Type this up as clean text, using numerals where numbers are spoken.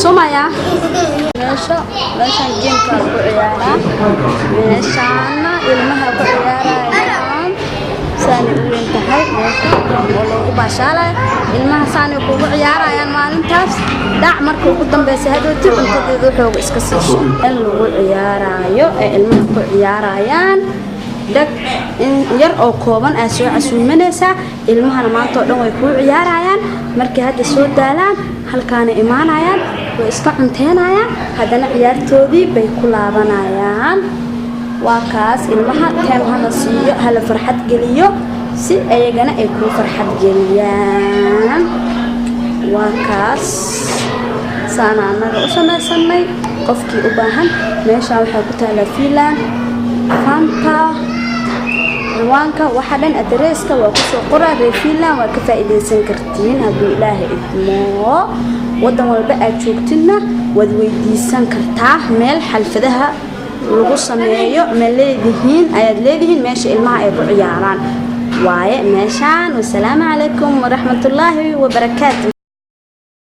سمية meeshaan geemka ku ciyaaraa meeshaana ilmaha ku ciyaarayaan saan u weyn tahay oo lagu baashaalayo ilmaha saan ku ciyaarayaan maalintaas dhac marka ugu dambeysay hadootii cuntadeedu xoog iska siisho in lagu ciyaarayo ee ilmaha ku ciyaarayaan dag yar oo kooban ay soo casuumanaysa ilmahana maanta oo dhan way ku ciyaarayaan markii hadda soo daalaan halkaana imaanayaan way iska cunteynayaan haddana ciyaartoodii bay ku laabanayaan waa kaas ilmaha teen hala siiyo hala farxad geliyo si ayagana ay ku farxad geliyaan waa kaas saana anaga u samaysanay qofkii u baahan meeshaan waxaa ku taala fiilan fanta ciwaanka waxa dhan adreeska waa ku soo qoraa reefiilan waa ka faa'iideysan kartiin haddii ilaahay idmo wadan walba aad joogtidna wad weydiisan kartaa meel xalfadaha lagu sameeyo ma leedihiin ayaad leedihiin meesha ilmaha ay ku ciyaaraan waaye meeshaan wassalaamu calaykum waraxmatullaahi wabarakaatuh